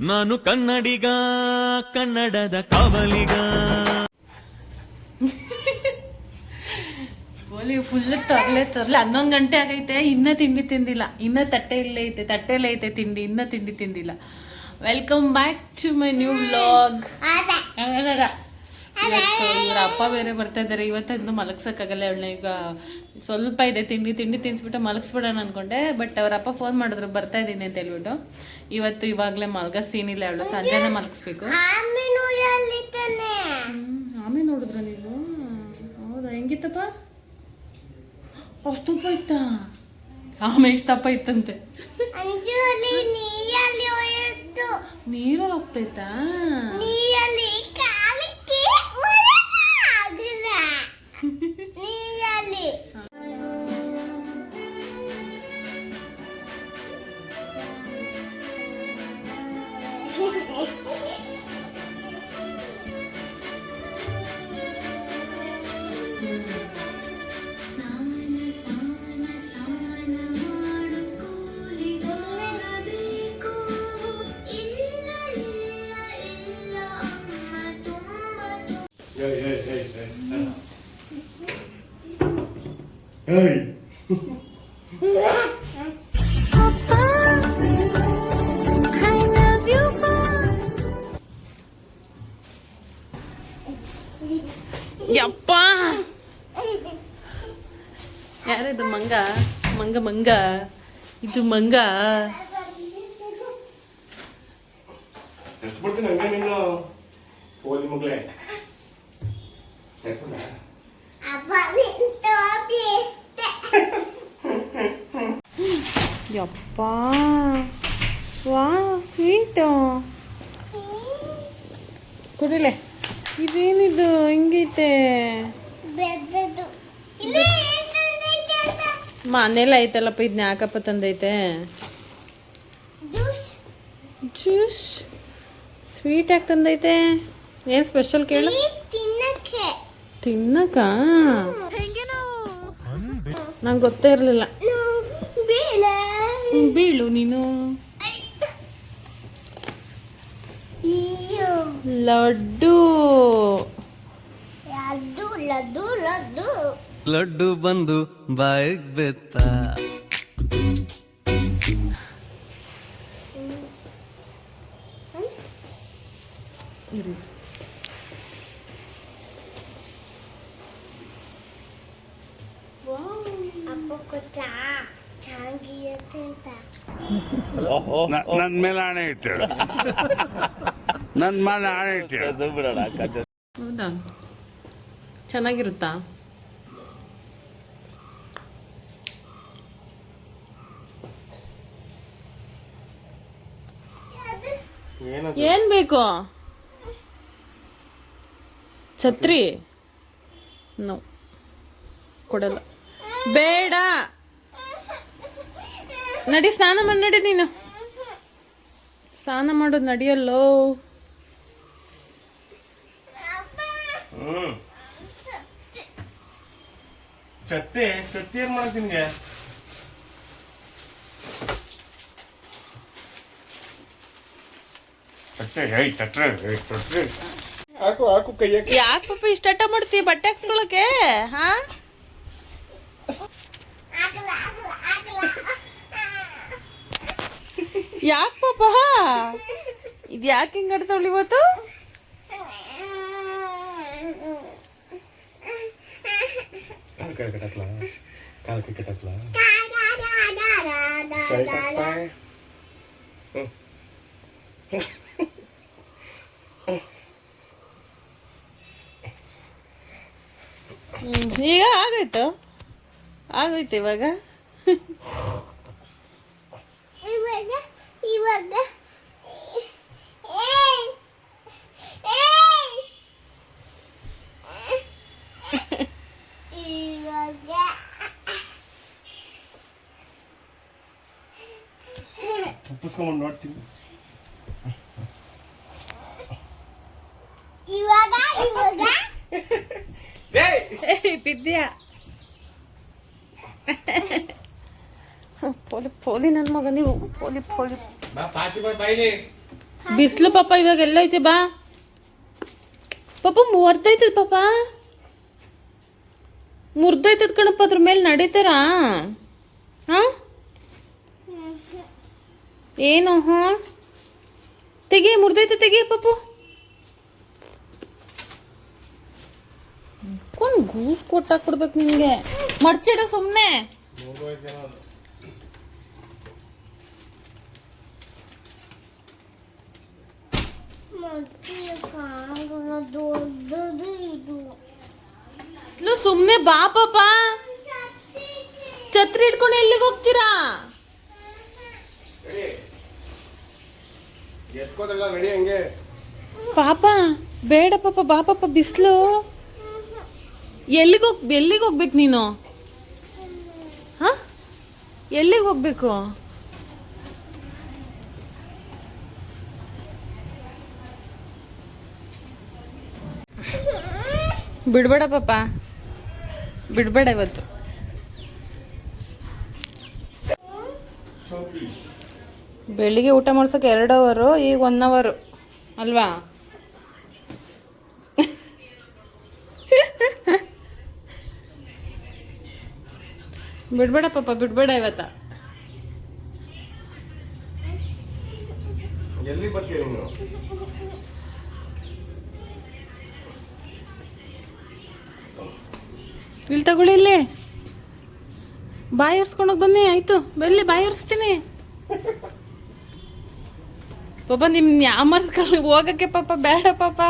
ನಾನು ಕನ್ನಡಿಗ, ಕನ್ನಡದ ಕಾವಲಿಗ. ಗೋಲಿ ಫುಲ್ ತರಲೆ 11 ಗಂಟೆ ಆಗೈತೆ, ಇನ್ನ ತಿಂಡಿ ತಿಂದಿಲ್ಲ, ಇನ್ನ ತಟ್ಟೆಲ್ಲೇ ಐತೆ ತಿಂಡಿ, ಇನ್ನ ತಿಂಡಿ ತಿಂದಿಲ್ಲ. Welcome back to my new vlog. ಇವತ್ತು ಇವ್ರ ಅಪ್ಪ ಬೇರೆ ಬರ್ತಾ ಇದ್ದಾರೆ. ಇವತ್ತಿಂದು ಮಲಗ್ಸಕ್ಕಾಗಲ್ಲ ಅವಳನ್ನ. ಈಗ ಸ್ವಲ್ಪ ಇದೆ ತಿಂಡಿ ತಿನ್ನಿಸ್ಬಿಟ್ಟು ಮಲಗಿಸ್ಬಿಡೋಣ ಅನ್ಕೊಂಡೆ, ಬಟ್ ಅವ್ರ ಅಪ್ಪ ಫೋನ್ ಮಾಡಿದ್ರು ಬರ್ತಾ ಇದ್ದೀನಿ ಅಂತ ಹೇಳ್ಬಿಟ್ಟು. ಇವಾಗಲೇ ಮಲ್ಗ ಸೀನ್ ಇಲ್ಲ, ಅವಳು ಸಂಜೆನ ಮಲಗಿಸ್ಬೇಕು. ಆಮೇಲೆ ನೋಡಿದ್ರ ನೀವು? ಹೌದಾ, ಹೆಂಗಿತ್ತಪ್ಪ? ಅಷ್ಟು ತುಪ್ಪ ಇತ್ತ? ಆಮೇಲೆ ಎಷ್ಟು ತಪ್ಪ ಇತ್ತಂತೆ? ನೀರಲ್ಲಿ ಹೋಗ್ತೈತಾ? ಯಪ್ಪ, ಯಾರಿದು? ಮಂಗ ಇದು ಮಂಗ. ಯಪ್ಪ, ವಾ ಸ್ವೀಟು ಕುಡಿಲೆ. ಇದೇನಿದು ಹಿಂಗೈತೆ? ಮನೇಲಿ ಐತಲ್ಲಪ್ಪ, ಇದನ್ನ ಯಾಕಪ್ಪ ತಂದೈತೆ? ಜ್ಯೂಸ್ ಸ್ವೀಟ್ ಯಾಕೆ ತಂದೈತೆ? ಏನ್ ಸ್ಪೆಷಲ್ ಕೇಳು? ತಿನ್ನಕ? ನಂಗೆ ಗೊತ್ತೇ ಇರಲಿಲ್ಲ. ಬೀಳು ನೀನು. ಲಡ್ಡು ಲಡ್ಡು ಬಂದು ಬಾಯಿಗೆ ಬೆತ್ತ. ನನ್ ಮೇಲೆ ಆಣೆ ಇಟ್ಟು, ನನ್ ಮೇಲೆ ಆಣೆ ಇಟ್ಟು. ಹೌದಾ, ಚೆನ್ನಾಗಿರುತ್ತಾ? ಏನ್ ಬೇಕು? ಛತ್ರಿ? ನೋ, ಕೊಡಲ್ಲ. ಬೇಡ, ನಡಿ ಸ್ನಾನ ಮಾಡಿ. ನಡಿ ನೀನು ಸ್ನಾನ ಮಾಡೋದು ನಡಿಯಲ್ಲೋ. ಛತ್ತಿ ಏನ್ ಮಾಡಕ್ ನಿನ್ಗೆ? ಹಾಕು ಕೈ. ಯಾಕೆ ಪಾಪ ಇಷ್ಟ ಮಾಡ್ತೀವಿ ಬಟ್ಟೆ ಹಾಕ್ಸ್ಕೊಳಕ್ಕೆ? ಹಾ, ಯಾಕೆ ಪಾಪ? ಇದು ಯಾಕೆ ಹಿಂಗ್ ಆಡ್ತಾವಳು ಇವತ್ತು? ಈಗ ಆಗೋಯ್ತು ಇವಾಗ. ತಪ್ಪಿಸ್ಕೊಂಡ್ ನೋಡ್ತೀನಿ. ಬಿದ್ದ್ಯಾ? ಪೋಲಿ ಪೋಲಿ ನನ್ನ ಮಗ ನೀವು. ಪೋಲಿ ಪೋಲಿ ಬಾ ಪಾಚಿ ಬಾ ಬಾಯಿಲಿ. ಬಿಸಿಲು ಪಾಪ ಇವಾಗ ಎಲ್ಲ ಐತೆ ಬಾ ಪಾಪ ಮುರ್ದೈತದ ಪಾಪ ಮುರ್ದೈತದ ಕಣಪ್ಪ ಅದ್ರ ಮೇಲೆ ನಡೀತಾರಾ ಹಾ ಏನು ಹಾ ತೆಗಿ ಮುರ್ದೈತೆ ತೆಗಿ ಪಾಪು ಕೊಂಡ್ ಗೂಸ್ ಕೊಟ್ಟಾಕ್ಬಿಡ್ಬೇಕು ನಿನ್ಗೆ ಮಡ್ಚಿಡ ಸುಮ್ಮನೆ ಸುಮ್ಮನೆ ಬಾ ಪಾಪ ಛತ್ರಿ ಇಟ್ಕೊಂಡು ಎಲ್ಲಿಗೆ ಹೋಗ್ತೀರಾ ಪಾಪ ಬೇಡ ಪಾಪ ಬಾ ಪಾಪ ಬಿಸಿಲು ಎಲ್ಲಿಗೆ ಹೋಗ್ಬೇಕು ನೀನು ಹಾ ಎಲ್ಲಿಗೆ ಹೋಗ್ಬೇಕು ಬಿಡ್ಬೇಡ ಪಾಪ ಬಿಡ್ಬೇಡ ಇವತ್ತು ಬೆಳಿಗ್ಗೆ ಊಟ ಮಾಡ್ಸೋಕೆ 2 ಅವರು ಈಗ 1 ಅವರು ಅಲ್ವಾ ಬಿಡ್ಬೇಡ ಪಾಪ ಬಿಡ್ಬೇಡ ಇವತ್ತ ಎಲ್ಲಿ ಬರ್ತೀಯ ನೀನು ಇಲ್ಲಿ ತಗೊಳ್ಳಿ ಇಲ್ಲಿ ಬಾಯಿ ಒರ್ಸ್ಕೊಂಡೋಗಿ ಬನ್ನಿ ಆಯ್ತು ಬಲ್ಲಿ ಬಾಯಿ ಒರ್ಸ್ತೀನಿ ಪಾಪ ನಿಮ್ ಯಾಮರ್ಸ್ಕೊಂಡು ಹೋಗಕ್ಕೆ ಪಾಪ ಬೇಡ ಪಾಪ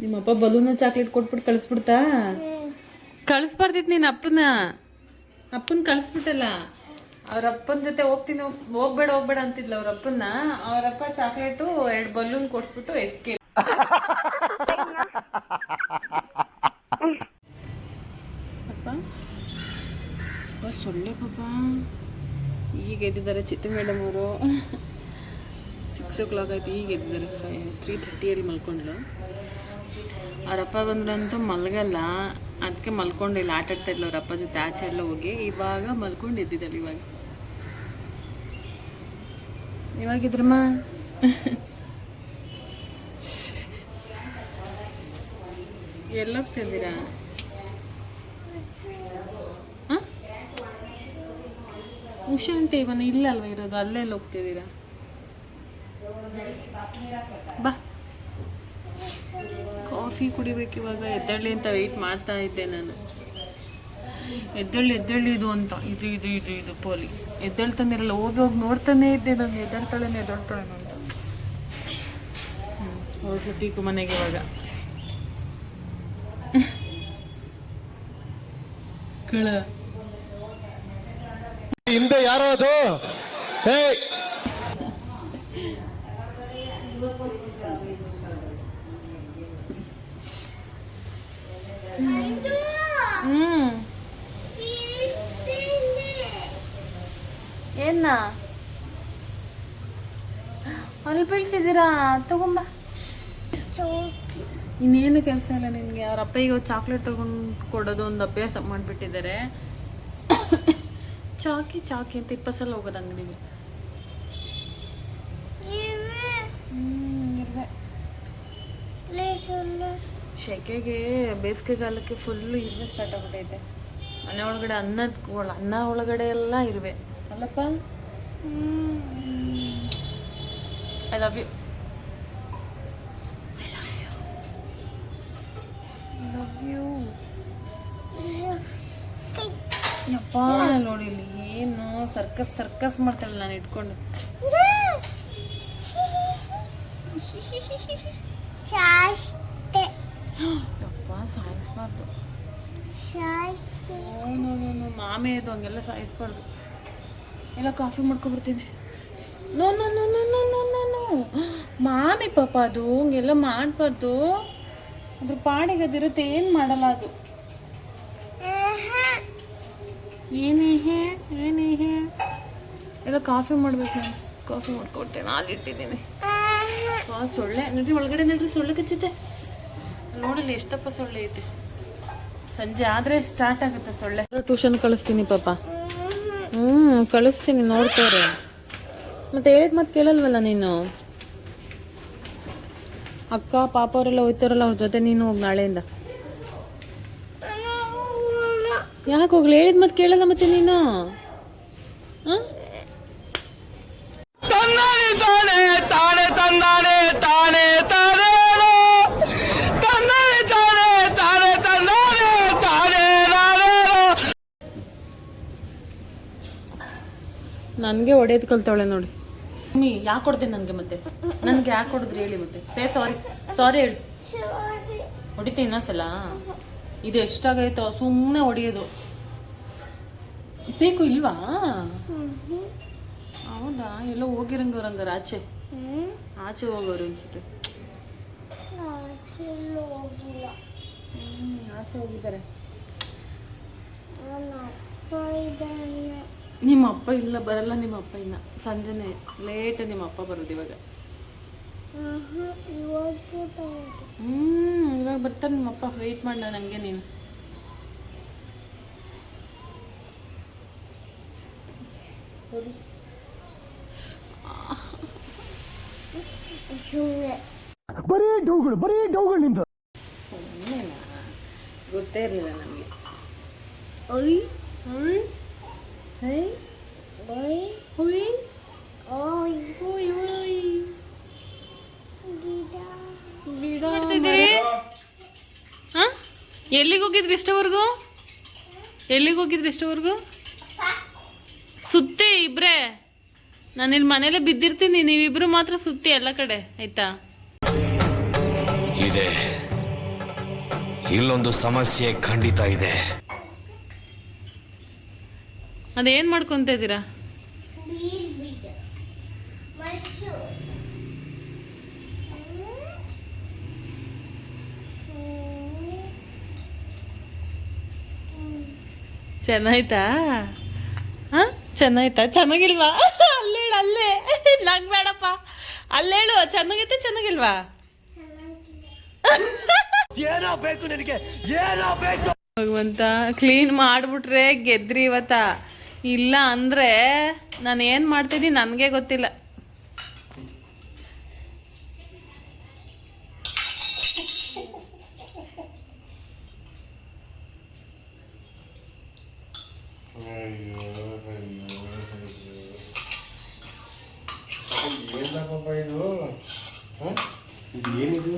ನಿಮ್ಮಪ್ಪ ಬಲೂನು ಚಾಕ್ಲೇಟ್ ಕೊಟ್ಬಿಟ್ಟು ಕಳಿಸ್ಬಿಡ್ತಾ ಕಳಿಸ್ಬಾರ್ದಿತ್ತು ನೀನು ಅಪ್ಪನ ಕಳಿಸ್ಬಿಟ್ಟಲ್ಲ ಅವ್ರ ಅಪ್ಪನ ಜೊತೆ ಹೋಗ್ಬೇಡ ಅಂತಿದ್ಲ ಅವ್ರ ಅಪ್ಪನ ಅವರಪ್ಪ ಚಾಕ್ಲೇಟು 2 ಬಲೂನ್ ಕೊಟ್ಬಿಟ್ಟು ಎಸ್ಕೆ ಅಪ್ಪ ಸೊಳ್ಳೆ ಪಾಪ ಈಗ ಎದ್ದಿದ್ದಾರೆ ಚಿತ್ತು ಮೇಡಮ್ ಅವರು 6 o'clock ಆಯ್ತು ಈಗ ಎದ್ದಿದ್ದಾರೆ 3:30 ಮಲ್ಕೊಂಡ್ಲು ಅವರಪ್ಪ ಬಂದ್ರಂತೂ ಮಲಗಲ್ಲ ಅದಕ್ಕೆ ಮಲ್ಕೊಂಡಿಲ್ಲ ಆಟ ಆಡ್ತಾ ಇದ್ಲು ಅವ್ರ ಅಪ್ಪ ಜೊತೆ ಆಚೆ ಎಲ್ಲ ಹೋಗಿ ಇವಾಗ ಮಲ್ಕೊಂಡು ಎದ್ದಿದ್ದಾಳೆ ಇವಾಗಿದ್ರಮ್ಮ ಎಲ್ಲೋಗ್ತಿದ್ದೀರಾ ಉಷಾಂತಿ ಇವನು ಇಲ್ಲ ಅಲ್ವಾ ಇರೋದು ಅಲ್ಲೆಲ್ಲ ಹೋಗ್ತಿದ್ದೀರಾ ಬಾ ಕಾಫಿ ಕುಡಿಬೇಕು ಇವಾಗ ಎದ್ದೇಳಿ ಅಂತ ವೆಯ್ಟ್ ಮಾಡ್ತಾ ಇದ್ದೆ ನಾನು ಎದ್ದೇಳಿ ಇದು ಅಂತ ಇದು ಪೋಲಿ ಎದ್ದೇಳ್ತಾನಿರಲ್ಲ ಹೋಗಿ ನೋಡ್ತಾನೆ ಇದ್ದೆ ನಾನು ಎದ್ದೇಳ್ತಾಳೆ ಅಂತ ಹೋಗ್ಲಿ ಪೀಕು ಮನೆಗೆ ಇವಾಗ ಕಳ ಹಿಂದೆ ಯಾರೋ ಅದು ಏನ ಅಲ್ಲಿ ಬೀಳ್ಸಿದ್ದೀರಾ ತಗೊಂಬ ಇನ್ನೇನು ಕೆಲಸ ಇಲ್ಲ ನಿನಗೆ ಅವ್ರ ಅಪ್ಪ ಈಗ ಚಾಕ್ಲೇಟ್ ತಗೊಂಡು ಕೊಡೋದು ಒಂದು ಅಭ್ಯಾಸ ಮಾಡಿಬಿಟ್ಟಿದ್ದಾರೆ ಚಾಕಿ ಅಂತ 20 ಸಲ ಹೋಗೋದು ಅಂಗಡಿಗೆ ಶೆಕೆಗೆ ಬೇಸಿಗೆಗಾಲಕ್ಕೆ ಫುಲ್ಲು ಇರುವೆ ಸ್ಟಾರ್ಟ್ ಆಗ್ಬಿಟ್ಟೈತೆ ಮನೆ ಒಳಗಡೆ ಅನ್ನ ಒಳಗಡೆ ಎಲ್ಲ ಇರುವೆ ಅಲ್ಲಪ್ಪ ಐ ಲವ್ ಯು ಯಪ್ಪ ನೋಡಿ ಇಲ್ಲಿ ಏನು ಸರ್ಕಸ್ ಮಾಡ್ತಾಳೆ ನಾನು ಇಟ್ಕೊಂಡು ಯಪ್ಪ ಸಾಯಿಸ್ಬಾರ್ದು ಮಾಮೆ ಇದು ಹಂಗೆಲ್ಲ ಸಾಯಿಸ್ಬಾರ್ದು ಎಲ್ಲ ಕಾಫಿ ಮಾಡ್ಕೊಬರ್ತೀನಿ no no no no no no no no ಮಾಮಿ ಪಾಪ ಅದು ಹಂಗೆಲ್ಲ ಮಾಡಬಾರ್ದು ಅದ್ರ ಪಾಡಿಗೆ ಅದಿರುತ್ತೆ ಏನು ಮಾಡಲ್ಲ ಅದು ಏನೇ ಎಲ್ಲ ಕಾಫಿ ಮಾಡ್ಬೇಕು ನಾನು ಕಾಫಿ ಮಾಡ್ಕೊಡ್ತೇನೆ ಹಾಲಿಟ್ಟಿದ್ದೀನಿ ಸೊಳ್ಳೆ ನಡ್ರಿ ಒಳಗಡೆ ನಡ್ರಿ ಸೊಳ್ಳೆ ಕಚ್ಚುತ್ತೆ ನೋಡಿಲ್ಲ ಎಷ್ಟಪ್ಪ ಸೊಳ್ಳೆ ಐತೆ ಸಂಜೆ ಆದರೆ ಸ್ಟಾರ್ಟ್ ಆಗುತ್ತೆ ಸೊಳ್ಳೆ ಟ್ಯೂಷನ್ ಕಳಿಸ್ತೀನಿ ಪಾಪ ಕಳಿಸ್ತೀನಿ ನೋಡ್ತಾರೆ ಮತ್ತೆ ಹೇಳಿದ ಮತ್ತೆ ಕೇಳಲ್ವಲ್ಲ ನೀನು. ಅಕ್ಕ ಪಾಪ ಅವರೆಲ್ಲ ಹೋಯ್ತಾರಲ್ಲ, ಅವ್ರ ಜೊತೆ ನೀನು ಹೋಗಿ ನಾಳೆಯಿಂದ. ಯಾಕೆ ಹೋಗ್ಲಿ? ಹೇಳಿದ ಮತ್ತೆ ಕೇಳಲ್ಲ ಮತ್ತೆ ನೀನು. ಹಾಂ, ನನಗೆ ಹೊಡೆಯೋದು ಕಲ್ತವಳೆ ನೋಡಿ. ಮಮ್ಮಿ ಯಾಕೆ ಕೊಡ್ತೀನಿ ನನಗೆ? ಮತ್ತೆ ನನಗೆ ಯಾಕೆ ಕೊಡಿದ್ರಿ ಹೇಳಿ ಮತ್ತೆ. ಸಾರಿ ಸಾರಿ ಹೇಳಿ. ಹೊಡಿತೀನಿ ಇನ್ನೊಂದ್ಸಲ. ಇದು ಎಷ್ಟಾಗೈತೋ ಸುಮ್ಮನೆ ಹೊಡಿಯೋದು. ಬೇಕು ಇಲ್ವಾ? ಹೌದಾ? ಎಲ್ಲೋ ಹೋಗಿರಂಗವ್ರಂಗಾರ ಆಚೆ ಆಚೆ ಹೋಗೋರು ಅನ್ಸುತ್ತೆ. ಆಚೆ ಹೋಗಿದ್ದಾರೆ. ನಿಮ್ಮ ಅಪ್ಪ ಇಲ್ಲ, ಬರಲ್ಲ ನಿಮ್ಮ ಅಪ್ಪ ಇನ್ನ. ಸಂಜೆನೆ ಲೇಟ್ ನಿಮ್ಮ ಅಪ್ಪ ಬರೋದು ಇವಾಗ. ಇವಾಗ ಬರ್ತಾರೆ ನಿಮ್ಮ ಅಪ್ಪ. ವೆಯ್ಟ್ ಮಾಡ ನನಗೆ ನೀನು. ಗೊತ್ತೇ ಇರಲಿಲ್ಲ ನಮಗೆ. ಎಲ್ಲಿಗೆ ಹೋಗಿದ್ರಿ ಇಷ್ಟವರೆಗೂ? ಎಲ್ಲಿಗೆ ಹೋಗಿದ್ರಿ ಇಷ್ಟವರೆಗೂ? ಸುತ್ತಿ ಇಬ್ರೇ. ನಾನಿಲ್ಲಿ ಮನೇಲೆ ಬಿದ್ದಿರ್ತೀನಿ, ನೀವಿಬ್ರು ಮಾತ್ರ ಸುತ್ತಿ ಎಲ್ಲ ಕಡೆ, ಆಯ್ತಾ? ಇದೆ, ಇಲ್ಲೊಂದು ಸಮಸ್ಯೆ ಖಂಡಿತ ಇದೆ. ಅದೇನ್ ಮಾಡ್ಕೊಂತ ಇದ್ದೀರಾ? ಚೆನ್ನಾಯ್ತಾ? ಹಾ, ಚೆನ್ನಾಯ್ತಾ? ಚೆನ್ನಾಗಿಲ್ವಾ? ಅಲ್ಲೇಳು, ಅಲ್ಲೇ ನಂಗೆ ಬೇಡಪ್ಪ. ಅಲ್ಲೇಳು, ಚೆನ್ನಾಗೈತೆ ಚೆನ್ನಾಗಿಲ್ವಾ? ಏನೋ ಬೇಕು ನಿನಗೆ, ಏನೋ ಬೇಕು. ಭಗವಂತ, ಕ್ಲೀನ್ ಮಾಡ್ಬಿಟ್ರೆ ಗೆದ್ರಿ ಇವತ್ತ. ಇಲ್ಲ ಅಂದ್ರೆ ನಾನು ಏನು ಮಾಡ್ತೀನಿ ನನಗೆ ಗೊತ್ತಿಲ್ಲ. ಏನಪ್ಪ ಇದು? ಏನಿದು?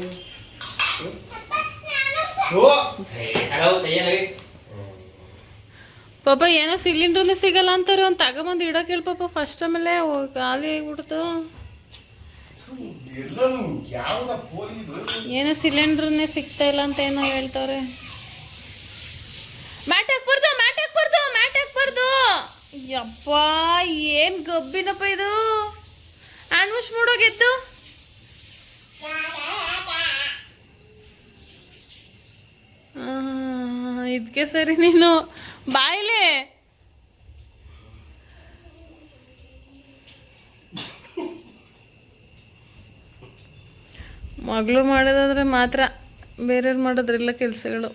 ಪಾಪ ಏನೋ ಸಿಲಿಂಡ್ರನ್ನೇ ಸಿಗಲ್ಲ ಅಂತಾರೆ. ಒಂದು ತಗೊಂಬಂದು ಇಡಕ್ಕೆ ಹೇಳಿ ಪಾಪ. ಫಸ್ಟ್ ಆಮೇಲೆ ಖಾಲಿ ಆಗ್ಬಿಡ್ತು. ಏನೋ ಸಿಲಿಂಡ್ರನ್ನೇ ಸಿಗ್ತಾ ಇಲ್ಲ ಅಂತ ಏನೋ ಹೇಳ್ತಾರೆ. ಮ್ಯಾಟ್ ಹಾಕ್ಬಾರ್ದು, ಮ್ಯಾಟ್ ಹಾಕ್ಬಾರ್ದು, ಮ್ಯಾಟ್ ಹಾಕ್ಬಾರ್ದು. ಯಪ್ಪ, ಏನ್ ಗಬ್ಬಿನಪ್ಪ ಇದು. ಹ್ಯಾಂಡ್ ವಾಶ್ ಮಾಡೋಗೆದ್ದು. ಇದಕ್ಕೆ ಸರಿ ನೀನು ಬಾಯ್ಲೆ. ಮಗಳು ಮಾಡೋದಾದ್ರೆ ಮಾತ್ರ, ಬೇರೆಯವ್ರು ಮಾಡೋದ್ರೆಲ್ಲ ಕೆಲಸಗಳು.